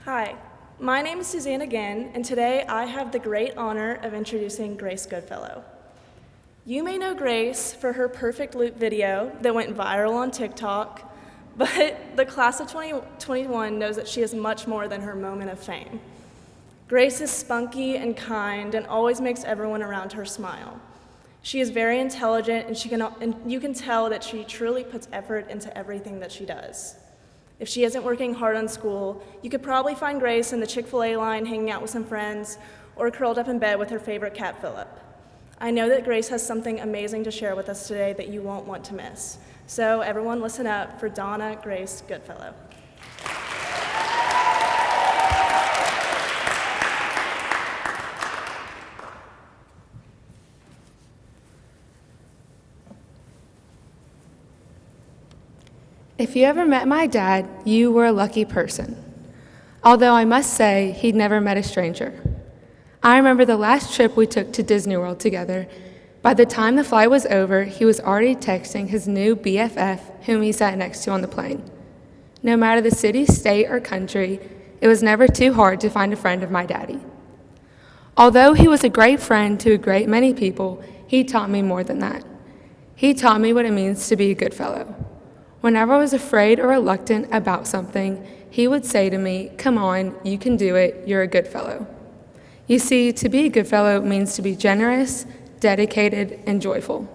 Hi, my name is Suzanne again, and today I have the great honor of introducing Grace Goodfellow. You may know Grace for her perfect loop video that went viral on TikTok, but the class of 2021 knows that she is much more than her moment of fame. Grace is spunky and kind and always makes everyone around her smile. She is very intelligent, and you can tell that she truly puts effort into everything that she does. If she isn't working hard on school, you could probably find Grace in the Chick-fil-A line hanging out with some friends or curled up in bed with her favorite cat, Philip. I know that Grace has something amazing to share with us today that you won't want to miss. So everyone listen up for Donna Grace Goodfellow. If you ever met my dad, you were a lucky person. Although I must say, he'd never met a stranger. I remember the last trip we took to Disney World together. By the time the flight was over, he was already texting his new BFF, whom he sat next to on the plane. No matter the city, state, or country, it was never too hard to find a friend of my daddy. Although he was a great friend to a great many people, he taught me more than that. He taught me what it means to be a good fellow. Whenever I was afraid or reluctant about something, he would say to me, "Come on, you can do it, you're a good fellow." You see, to be a good fellow means to be generous, dedicated, and joyful.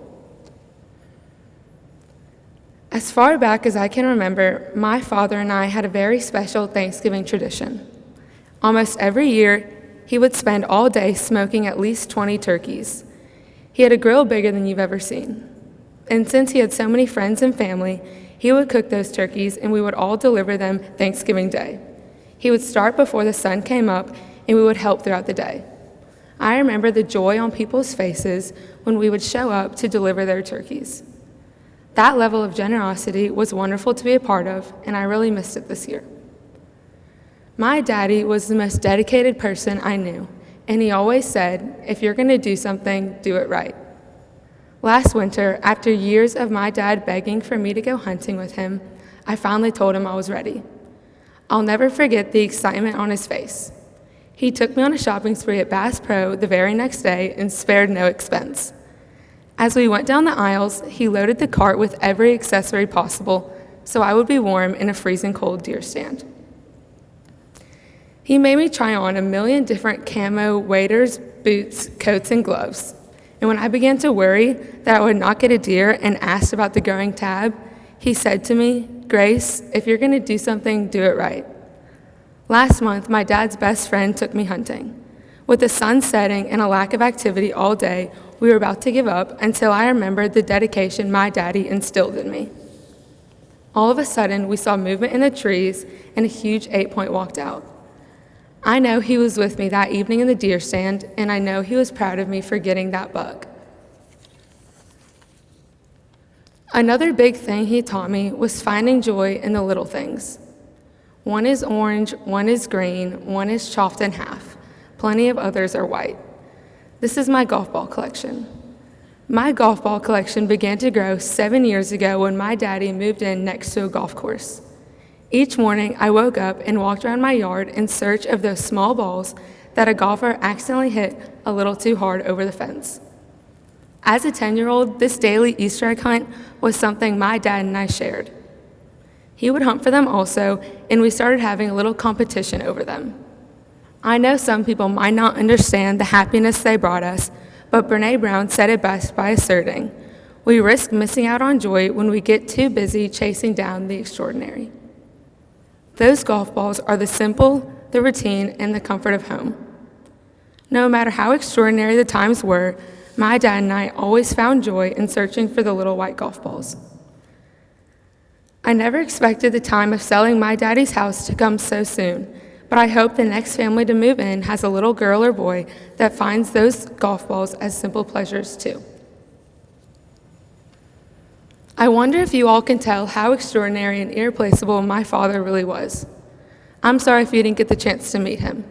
As far back as I can remember, my father and I had a very special Thanksgiving tradition. Almost every year, he would spend all day smoking at least 20 turkeys. He had a grill bigger than you've ever seen. And since he had so many friends and family, he would cook those turkeys and we would all deliver them Thanksgiving Day. He would start before the sun came up and we would help throughout the day. I remember the joy on people's faces when we would show up to deliver their turkeys. That level of generosity was wonderful to be a part of, and I really missed it this year. My daddy was the most dedicated person I knew, and he always said, "If you're going to do something, do it right." Last winter, after years of my dad begging for me to go hunting with him, I finally told him I was ready. I'll never forget the excitement on his face. He took me on a shopping spree at Bass Pro the very next day and spared no expense. As we went down the aisles, he loaded the cart with every accessory possible so I would be warm in a freezing cold deer stand. He made me try on a million different camo waders, boots, coats, and gloves. And when I began to worry that I would not get a deer and asked about the growing tab, he said to me, "Grace, if you're going to do something, do it right." Last month, my dad's best friend took me hunting. With the sun setting and a lack of activity all day, we were about to give up until I remembered the dedication my daddy instilled in me. All of a sudden, we saw movement in the trees and a huge 8-point walked out. I know he was with me that evening in the deer stand, and I know he was proud of me for getting that buck. Another big thing he taught me was finding joy in the little things. One is orange, one is green, one is chopped in half. Plenty of others are white. This is my golf ball collection. My golf ball collection began to grow 7 years ago when my daddy moved in next to a golf course. Each morning, I woke up and walked around my yard in search of those small balls that a golfer accidentally hit a little too hard over the fence. As a 10-year-old, this daily Easter egg hunt was something my dad and I shared. He would hunt for them also, and we started having a little competition over them. I know some people might not understand the happiness they brought us, but Brené Brown said it best by asserting, "We risk missing out on joy when we get too busy chasing down the extraordinary." Those golf balls are the simple, the routine, and the comfort of home. No matter how extraordinary the times were, my dad and I always found joy in searching for the little white golf balls. I never expected the time of selling my daddy's house to come so soon, but I hope the next family to move in has a little girl or boy that finds those golf balls as simple pleasures too. I wonder if you all can tell how extraordinary and irreplaceable my father really was. I'm sorry if you didn't get the chance to meet him.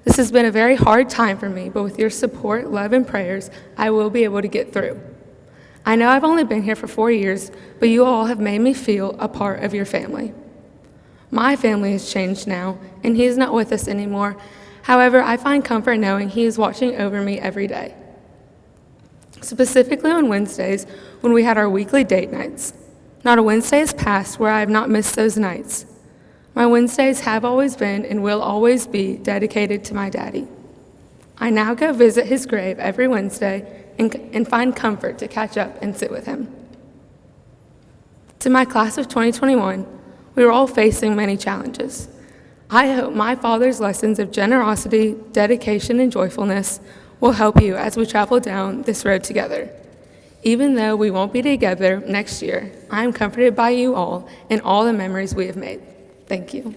This has been a very hard time for me, but with your support, love, and prayers, I will be able to get through. I know I've only been here for 4 years, but you all have made me feel a part of your family. My family has changed now, and he is not with us anymore. However, I find comfort knowing he is watching over me every day. Specifically on Wednesdays, when we had our weekly date nights. Not a Wednesday has passed where I have not missed those nights. My Wednesdays have always been and will always be dedicated to my daddy. I now go visit his grave every Wednesday and find comfort to catch up and sit with him. To my class of 2021, we were all facing many challenges. I hope my father's lessons of generosity, dedication, and joyfulness will help you as we travel down this road together. Even though we won't be together next year, I am comforted by you all and all the memories we have made. Thank you.